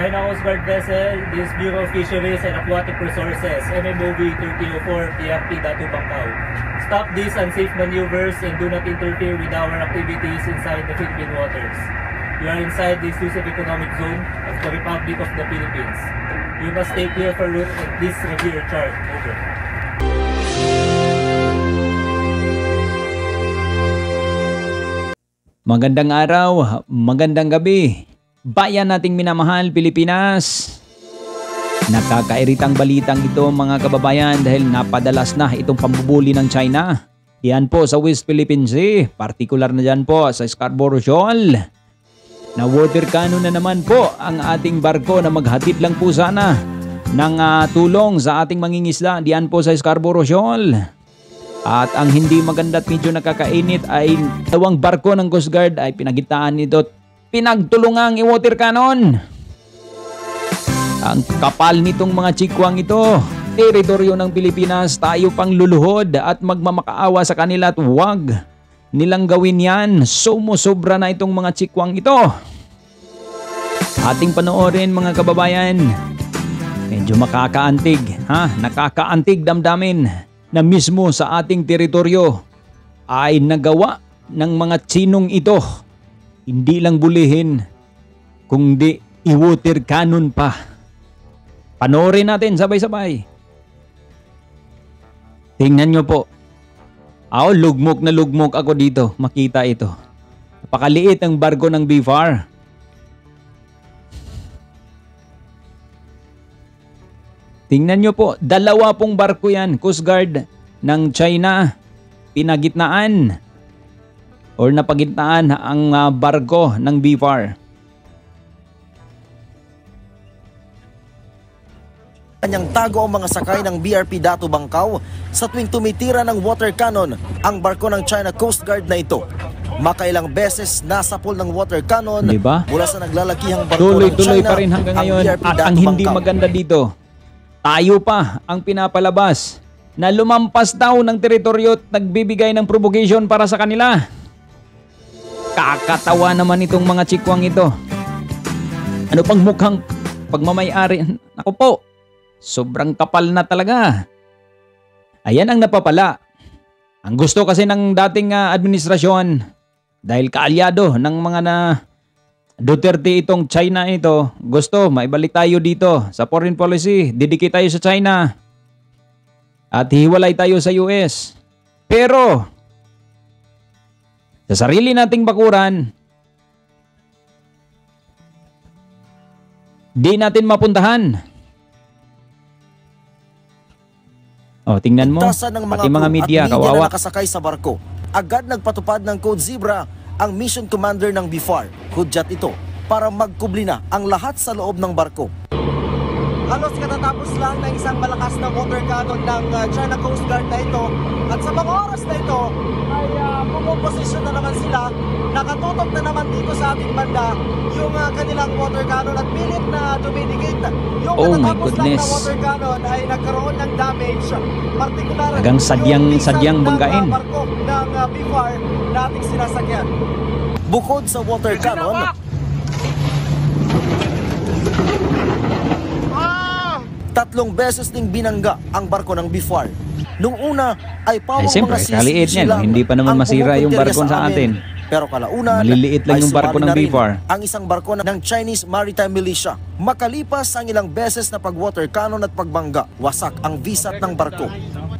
China Coast Guard vessel, this Bureau of Fisheries and Aquatic Resources, MMOV 3004 PFP Datu Bangkao. Stop these unsafe maneuvers and do not interfere with our activities inside the Philippine waters. You are inside the exclusive economic zone of the Republic of the Philippines. You must stay clear for route and please review your chart. Over. Magandang araw, magandang gabi. Bayan nating minamahal, Pilipinas. Nakakairitang balitang ito mga kababayan dahil napadalas na itong pambubuli ng China. Yan po sa West Philippine Sea, partikular na dyan po sa Scarborough Shoal. Na water cannon na naman po ang ating barko na maghatid lang po sana ng tulong sa ating mangingisda diyan po sa Scarborough Shoal. At ang hindi maganda at medyo nakakainit ay dalawang barko ng Coast Guard ay pinagitaan nito at pinagtulungang i-water cannon. Ang kapal nitong mga chikwang ito. Teritoryo ng Pilipinas, tayo pang luluhod at magmamakaawa sa kanila at huwag nilang gawin yan. Sumusobra na itong mga chikwang ito. Ating panoorin mga kababayan. Medyo makakaantig, nakakaantig damdamin na mismo sa ating teritoryo ay nagawa ng mga Chinong ito. Hindi lang bulihin, kundi i-water cannon pa. Panoorin natin sabay-sabay. Tingnan nyo po. Lugmok na lugmok ako dito. Makita ito. Napakaliit ang barko ng BFAR. Tingnan nyo po, dalawa pong barko yan, Coast Guard ng China, pinagitnaan or napagitnaan ang barko ng BFAR. Kanyang tago ang mga sakay ng BRP Datu Bangkao sa tuwing tumitira ng water cannon ang barko ng China Coast Guard na ito. Makailang beses nasapol ng water cannon mula sa naglalakihang barko ng China. Tuloy-tuloy pa rin hanggang ngayon at ang hindi maganda dito. Tayo pa ang pinapalabas na lumampas daw ng teritoryo at nagbibigay ng provocation para sa kanila. Kakatawa naman itong mga chikwang ito. Ano pang mukhang pagmamayari? Ako po, sobrang kapal na talaga. Ayan ang napapala. Ang gusto kasi ng dating administrasyon dahil kaalyado ng mga Duterte itong China ito, gusto maibalik tayo dito sa foreign policy, didikit tayo sa China at hiwalay tayo sa US. Pero sa sarili nating bakuran, di natin mapuntahan. Tingnan mo, pati mga media, kawawa. Nakasakay sa barko, agad nagpatupad ng Code Zebra ang mission commander ng BFAR, hudyat ito, para magkubli na ang lahat sa loob ng barko. Halos katatapos lang ng isang malakas na water cannon ng China Coast Guard na ito at sa mga oras na ito ay pumuposisyon na naman sila, nakatutok na naman dito sa ating banda yung kanilang water cannon at pilit na dumidikit. Yung katatapos lang na water cannon ay nagkaroon ng damage, partikular hanggang sadyang banggain ng barko ng BFAR na ating sinasakyan. Bukod sa water cannon, tatlong beses ding binangga ang barko ng BFAR. Nung una ay pawang siyempre, mga kaliit niyan, hindi pa naman masira yung barko sa atin. Pero kalaunan, maliliit lang yung barko ng BFAR. Ang isang barko ng Chinese Maritime Militia. Makalipas ang ilang beses na pag-water cannon at pagbangga, wasak ang visat ng barko.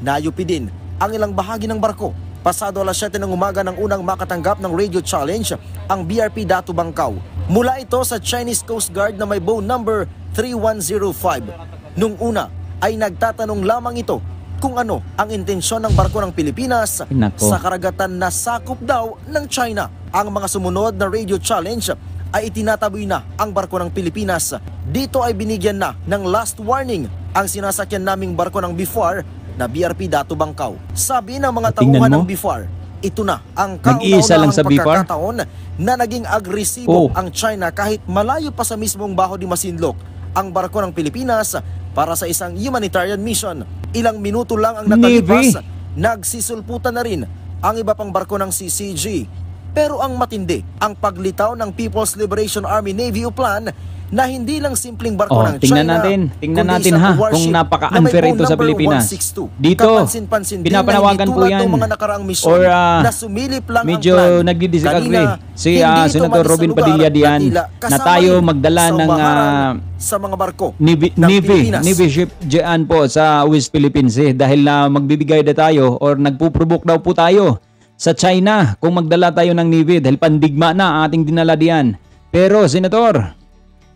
Nayupi din ang ilang bahagi ng barko. Pasado alas 7 ng umaga ng unang makatanggap ng radio challenge ang BRP Datu Bangkao. Mula ito sa Chinese Coast Guard na may bow number 3105. Nung una ay nagtatanong lamang ito kung ano ang intensyon ng barko ng Pilipinas sa karagatan na sakop daw ng China. Ang mga sumunod na radio challenge ay itinataboy na ang barko ng Pilipinas. Dito ay binigyan na ng last warning ang sinasakyan naming barko ng BFAR na BRP Datu Bangkao. Sabi ng mga tauhan ng BFAR, ito na ang kauna-unahang pagkakataon na naging agresibo ang China kahit malayo pa sa mismong Baho de Masinloc ang barko ng Pilipinas para sa isang humanitarian mission. Ilang minuto lang ang nakalipas, nagsisulputan na rin ang iba pang barko ng CCG. Pero ang matindi, ang paglitaw ng People's Liberation Army Navy o plan na hindi lang simpleng barko ng tingnan China, tingnan kundi natin isang ha warship kung na napaka-unfair may ito sa phone Pilipinas. number 162. Dito, Kapansin-pansin din pinapanawagan na po hindi yan. tulad ng mga nakaraang misyon Or na sumilip lang medyo ang plan. nagdi-disagree Kanina, si hindi ito Senator malis sa Robin lugar Padilla na diyan tila na kasama tayo rin magdala sa ng baharang sa mga barko ng Pilipinas. Navy ship diyan po sa West Philippines dahil magbibigay na tayo or nagpuprovoke daw po tayo sa China kung magdala tayo ng Navy dahil pandigma na ang ating dinala diyan. Pero Senator,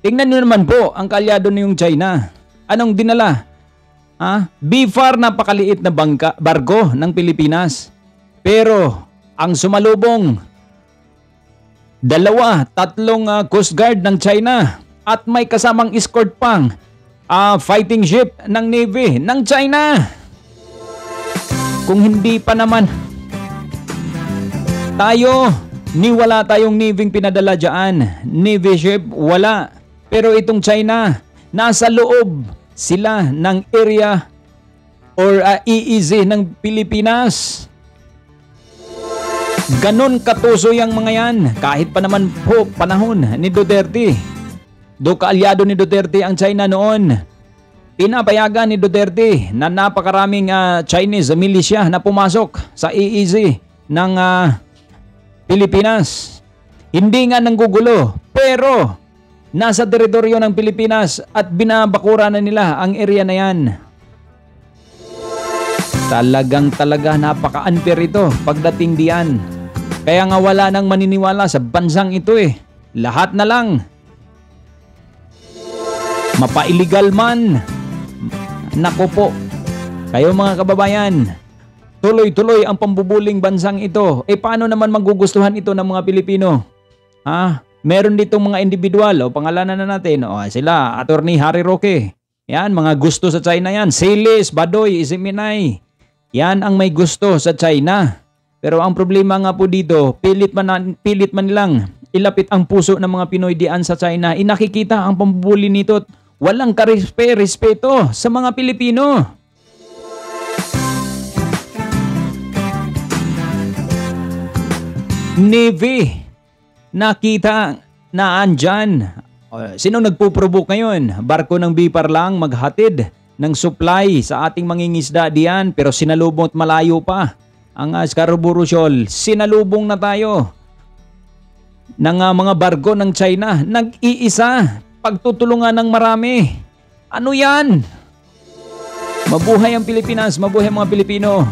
tingnan nyo naman po ang kalyado na yung China. Anong dinala? BFAR, napakaliit na barko ng Pilipinas. Pero ang sumalubong, 2-3 Coast Guard ng China at may kasamang escort pang fighting ship ng Navy ng China. Kung hindi pa naman tayo, wala tayong Navy pinadala dyan. Navy ship, wala. Pero itong China, nasa loob sila ng area or EEZ ng Pilipinas. Ganon katuso yung mga yan. Kahit pa naman po panahon ni Duterte. Kaalyado ni Duterte ang China noon. Pinapayagan ni Duterte na napakaraming Chinese militia na pumasok sa EEZ ng Pilipinas. Hindi nga nanggugulo, pero nasa teritoryo ng Pilipinas at binabakura na nila ang area na yan. Talaga napaka-unfair ito pagdating diyan. Kaya nga wala nang maniniwala sa bansang ito Lahat na lang. Mapa-illegal man. Naku po. Kayo mga kababayan, tuloy-tuloy ang pambubuling bansang ito. Paano naman magugustuhan ito ng mga Pilipino? Meron ditong mga individual, pangalanan na natin, sila, Attorney Harry Roque. Yan, mga gusto sa China yan. Silis, Badoy, Isiminay. Yan ang may gusto sa China. Pero ang problema nga po dito, pilit man nilang ilapit ang puso ng mga Pinoy diyan sa China. Inakikita ang pambubuli nito at walang respeto sa mga Pilipino. Navy, nakita na andyan. Sino nagpuprovoke ngayon? Barko ng BFAR lang maghatid ng supply sa ating mangingisda diyan, pero sinalubong at malayo pa ang Scarborough Shoal. Sinalubong na tayo ng mga barko ng China. Nag-iisa, pagtutulungan ng marami. Ano yan? Mabuhay ang Pilipinas, mabuhay mga Pilipino.